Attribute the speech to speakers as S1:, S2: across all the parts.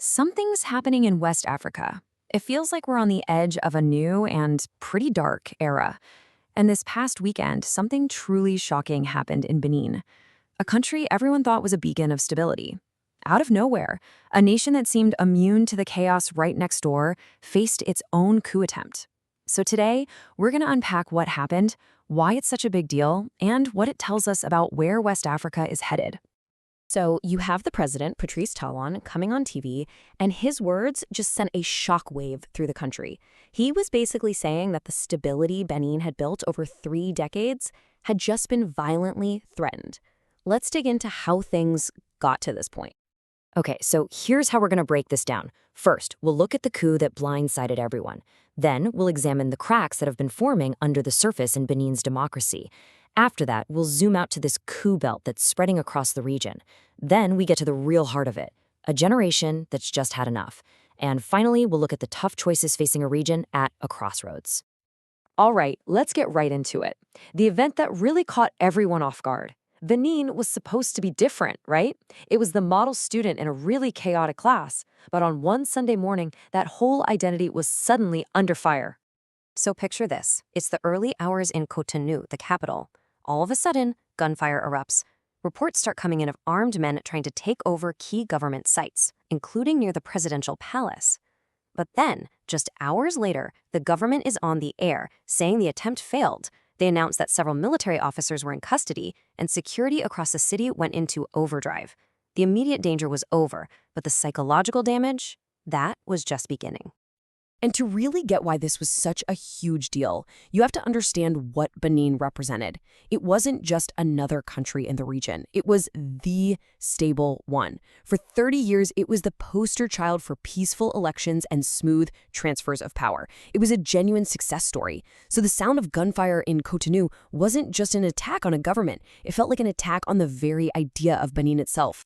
S1: Something's happening in West Africa. It feels like we're on the edge of a new and pretty dark era. And this past weekend, something truly shocking happened in Benin, a country everyone thought was a beacon of stability. Out of nowhere, a nation that seemed immune to the chaos right next door faced its own coup attempt. So today, we're going to unpack what happened, why it's such a big deal, and what it tells us about where West Africa is headed. So you have the president, Patrice Talon, coming on TV, and his words just sent a shockwave through the country. He was basically saying that the stability Benin had built over 3 decades had just been violently threatened. Let's dig into how things got to this point. Okay, so here's how we're going to break this down. First, we'll look at the coup that blindsided everyone. Then, we'll examine the cracks that have been forming under the surface in Benin's democracy. After that, we'll zoom out to this coup belt that's spreading across the region. Then we get to the real heart of it, a generation that's just had enough. And finally, we'll look at the tough choices facing a region at a crossroads. All right, let's get right into it. The event that really caught everyone off guard. Benin was supposed to be different, right? It was the model student in a really chaotic class. But on one Sunday morning, that whole identity was suddenly under fire. So picture this. It's the early hours in Cotonou, the capital. All of a sudden, gunfire erupts. Reports start coming in of armed men trying to take over key government sites, including near the presidential palace. But then, just hours later, the government is on the air, saying the attempt failed. They announced that several military officers were in custody, and security across the city went into overdrive. The immediate danger was over, but the psychological damage, that was just beginning.
S2: And to really get why this was such a huge deal, you have to understand what Benin represented. It wasn't just another country in the region. It was the stable one. For 30 years, it was the poster child for peaceful elections and smooth transfers of power. It was a genuine success story. So the sound of gunfire in Cotonou wasn't just an attack on a government. It felt like an attack on the very idea of Benin itself.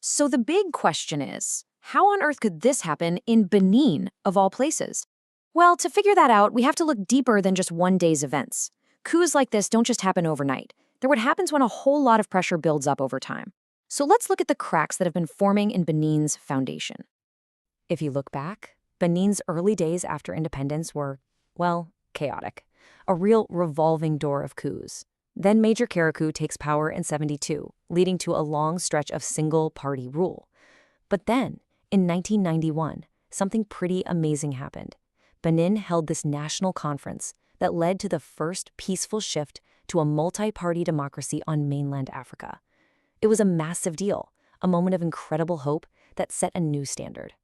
S1: So the big question is, how on earth could this happen in Benin, of all places? Well, to figure that out, we have to look deeper than just one day's events. Coups like this don't just happen overnight. They're what happens when a whole lot of pressure builds up over time. So let's look at the cracks that have been forming in Benin's foundation. If you look back, Benin's early days after independence were, well, chaotic. A real revolving door of coups. Then Major Coup takes power in '72, leading to a long stretch of single-party rule. But then, in 1991, something pretty amazing happened. Benin held this national conference that led to the first peaceful shift to a multi-party democracy on mainland Africa. It was a massive deal, a moment of incredible hope that set a new standard.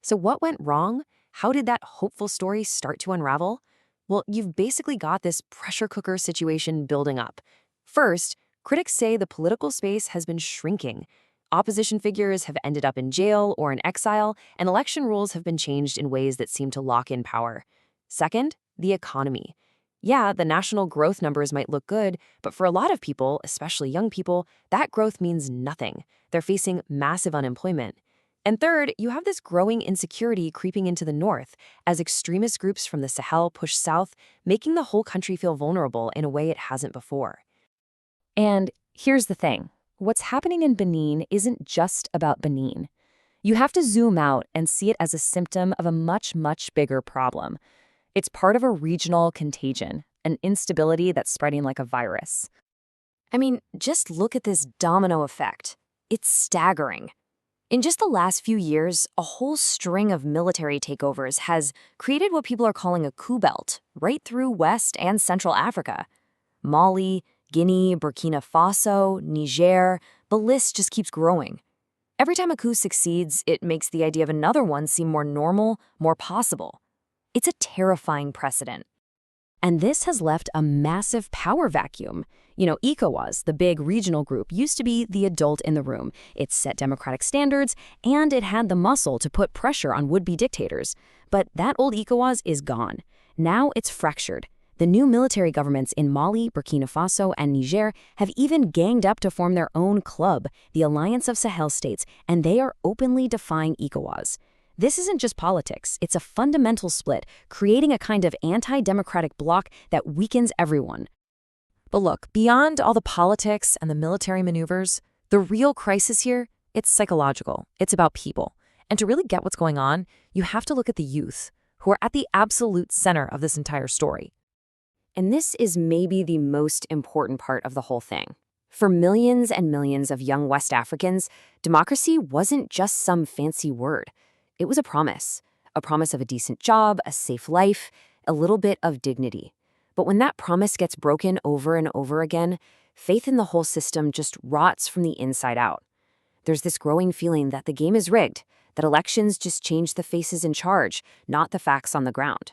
S1: So what went wrong? How did that hopeful story start to unravel? Well, you've basically got this pressure cooker situation building up. First, critics say the political space has been shrinking. Opposition figures have ended up in jail or in exile, and election rules have been changed in ways that seem to lock in power. Second, the economy. Yeah, the national growth numbers might look good, but for a lot of people, especially young people, that growth means nothing. They're facing massive unemployment. And third, you have this growing insecurity creeping into the north as extremist groups from the Sahel push south, making the whole country feel vulnerable in a way it hasn't before. And here's the thing. What's happening in Benin isn't just about Benin. You have to zoom out and see it as a symptom of a much, much bigger problem. It's part of a regional contagion, an instability that's spreading like a virus. I mean, just look at this domino effect. It's staggering. In just the last few years, a whole string of military takeovers has created what people are calling a coup belt, right through West and Central Africa. Mali, Guinea, Burkina Faso, Niger, the list just keeps growing. Every time a coup succeeds, it makes the idea of another one seem more normal, more possible. It's a terrifying precedent. And this has left a massive power vacuum. ECOWAS, the big regional group, used to be the adult in the room. It set democratic standards, and it had the muscle to put pressure on would-be dictators. But that old ECOWAS is gone. Now it's fractured. The new military governments in Mali, Burkina Faso, and Niger have even ganged up to form their own club, the Alliance of Sahel States, and they are openly defying ECOWAS. This isn't just politics, it's a fundamental split, creating a kind of anti-democratic bloc that weakens everyone. But look, beyond all the politics and the military maneuvers, the real crisis here, it's psychological. It's about people.
S2: And to really get what's going on, you have to look at the youth, who are at the absolute center of this entire story.
S1: And this is maybe the most important part of the whole thing. For millions and millions of young West Africans, democracy wasn't just some fancy word. It was a promise of a decent job, a safe life, a little bit of dignity. But when that promise gets broken over and over again, faith in the whole system just rots from the inside out. There's this growing feeling that the game is rigged, that elections just change the faces in charge, not the facts on the ground.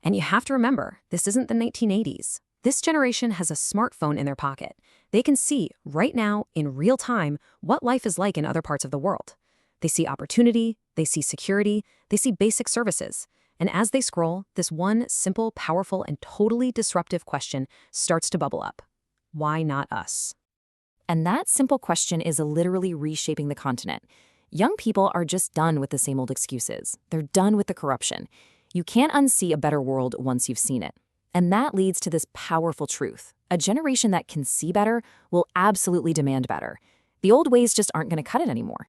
S2: And you have to remember, this isn't the 1980s. This generation has a smartphone in their pocket. They can see, right now, in real time, what life is like in other parts of the world. They see opportunity, they see security, they see basic services. And as they scroll, this one simple, powerful, and totally disruptive question starts to bubble up. Why not us?
S1: And that simple question is literally reshaping the continent. Young people are just done with the same old excuses. They're done with the corruption. You can't unsee a better world once you've seen it. And that leads to this powerful truth. A generation that can see better will absolutely demand better. The old ways just aren't going to cut it anymore.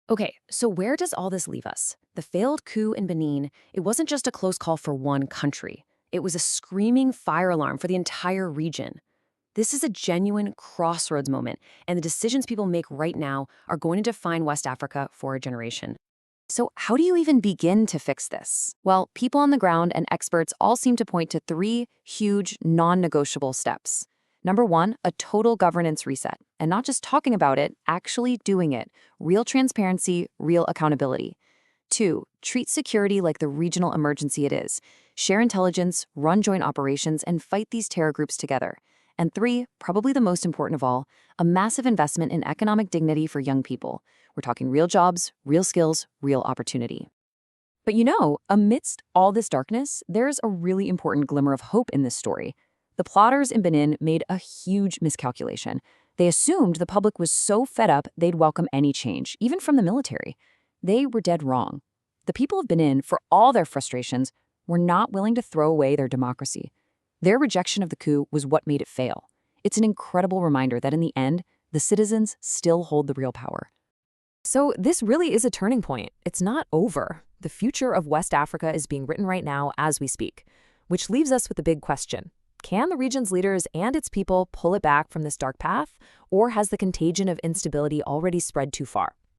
S1: Okay, so where does all this leave us? The failed coup in Benin, it wasn't just a close call for one country. It was a screaming fire alarm for the entire region. This is a genuine crossroads moment, and the decisions people make right now are going to define West Africa for a generation. So how do you even begin to fix this? Well, people on the ground and experts all seem to point to three huge, non-negotiable steps. Number one, a total governance reset. And not just talking about it, actually doing it. Real transparency, real accountability. Two, treat security like the regional emergency it is. Share intelligence, run joint operations, and fight these terror groups together. And three, probably the most important of all, a massive investment in economic dignity for young people. We're talking real jobs, real skills, real opportunity. But amidst all this darkness, there's a really important glimmer of hope in this story. The plotters in Benin made a huge miscalculation. They assumed the public was so fed up they'd welcome any change, even from the military. They were dead wrong. The people of Benin, for all their frustrations, were not willing to throw away their democracy. Their rejection of the coup was what made it fail. It's an incredible reminder that in the end, the citizens still hold the real power.
S2: So this really is a turning point. It's not over. The future of West Africa is being written right now as we speak, which leaves us with the big question. Can the region's leaders and its people pull it back from this dark path, or has the contagion of instability already spread too far?